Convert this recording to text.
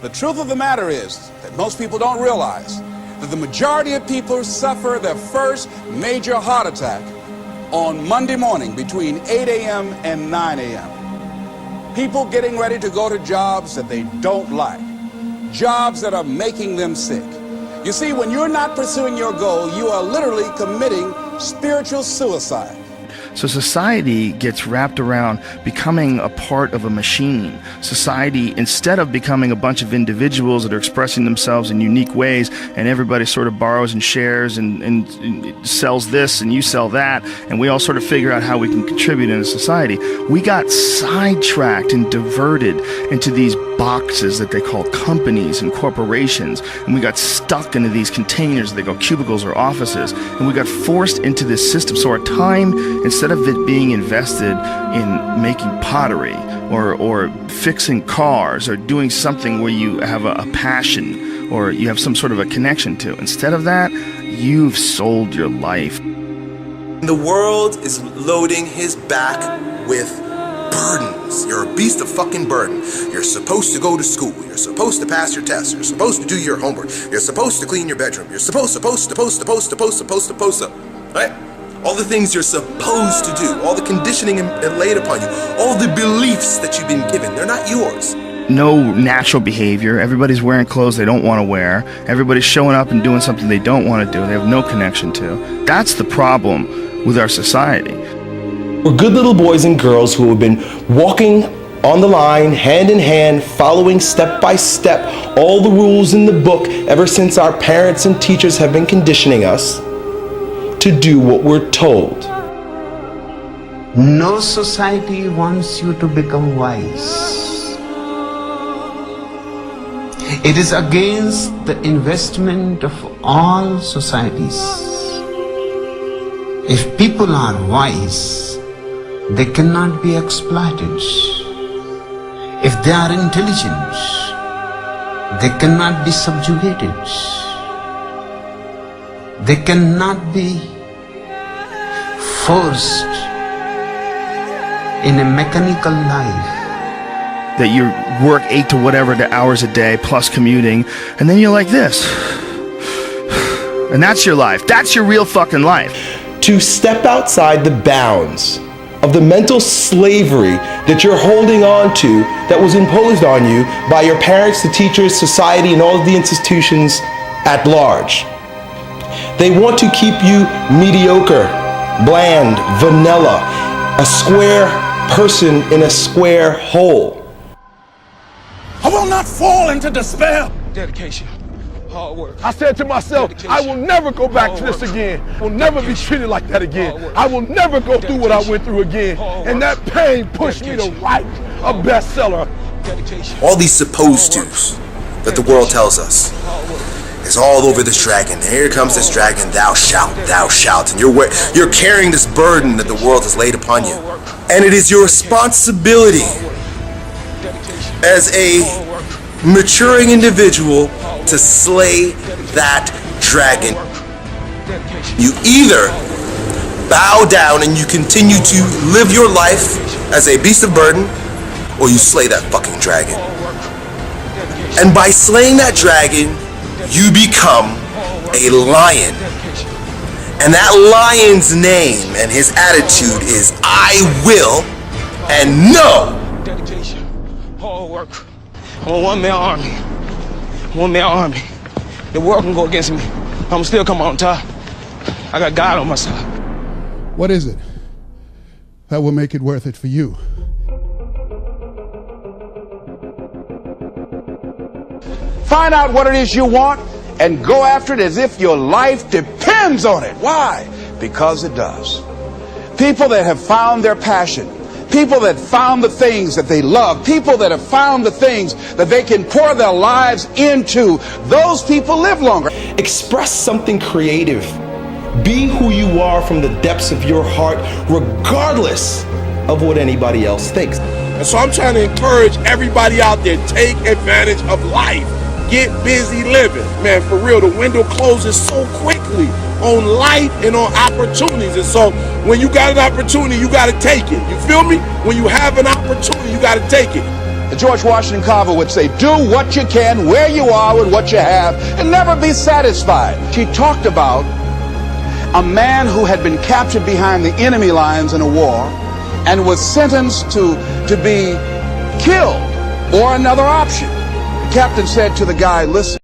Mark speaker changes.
Speaker 1: The truth of the matter is that most people don't realize that the majority of people suffer their first major heart attack on Monday morning between 8 a.m. and 9 a.m. People getting ready to go to jobs that they don't like, jobs that are making them sick. You see, when you're not pursuing your goal, you are literally committing spiritual suicide.
Speaker 2: So society gets wrapped around becoming a part of a machine. Society, instead of becoming a bunch of individuals that are expressing themselves in unique ways, and everybody sort of borrows and shares and sells this and you sell that, and we all sort of figure out how we can contribute in a society, we got sidetracked and diverted into these boxes that they call companies and corporations, and we got stuck into these containers that they call cubicles or offices, and we got forced into this system. So our time, instead of it being invested in making pottery or fixing cars or doing something where you have a passion or you have some sort of a connection to, instead of that, you've sold your life.
Speaker 3: The world is loading his back with burdens. You're a beast of fucking burden. You're supposed to go to school. You're supposed to pass your tests. You're supposed to do your homework. You're supposed to clean your bedroom. You're supposed, right? All the things you're supposed to do, all the conditioning laid upon you, all the beliefs that you've been given, they're not yours.
Speaker 2: No natural behavior. Everybody's wearing clothes they don't want to wear. Everybody's showing up and doing something they don't want to do. They have no connection to. That's the problem with our society.
Speaker 4: We're good little boys and girls who have been walking on the line, hand in hand, following step by step all the rules in the book ever since our parents and teachers have been conditioning us to do what we're told.
Speaker 5: No society wants you to become wise. It is against the investment of all societies. If people are wise, they cannot be exploited. If they are intelligent, they cannot be subjugated. They cannot be forced in a mechanical life.
Speaker 2: That you work 8 to whatever the hours a day plus commuting, and then you're like this. And that's your life. That's your real fucking life.
Speaker 4: To step outside the bounds of the mental slavery that you're holding on to that was imposed on you by your parents, the teachers, society, and all of the institutions at large. They want to keep you mediocre, bland, vanilla, a square person in a square hole.
Speaker 1: I will not fall into despair.
Speaker 6: Dedication, hard work.
Speaker 7: I said to myself, I will never go back to this again. I will never be treated like that again. I will never go through what I went through again. And that pain pushed me to write a bestseller.
Speaker 3: All these supposed tos that the world tells us is all over this dragon. And here comes this dragon, thou shalt, and you're carrying this burden that the world has laid upon you. And it is your responsibility as a maturing individual to slay that dragon. You either bow down and you continue to live your life as a beast of burden, or you slay that fucking dragon. And by slaying that dragon, you become a lion. And that lion's name and his attitude is I will and no.
Speaker 6: Dedication, hard work. I'm a one-man army. One-man army. The world can go against me. I'm still come on top. I got God on my side.
Speaker 8: What is it that will make it worth it for you?
Speaker 1: Find out what it is you want and go after it as if your life depends on it. Why? Because it does. People that have found their passion, people that found the things that they love, people that have found the things that they can pour their lives into, those people live longer.
Speaker 4: Express something creative. Be who you are from the depths of your heart, regardless of what anybody else thinks.
Speaker 7: And so I'm trying to encourage everybody out there, take advantage of life. Get busy living. Man, for real, the window closes so quickly on life and on opportunities. And so when you got an opportunity, you got to take it. You feel me? When you have an opportunity, you got to take it.
Speaker 1: George Washington Carver would say, do what you can, where you are, with what you have, and never be satisfied. She talked about a man who had been captured behind the enemy lines in a war and was sentenced to be killed or another option. The captain said to the guy, listen,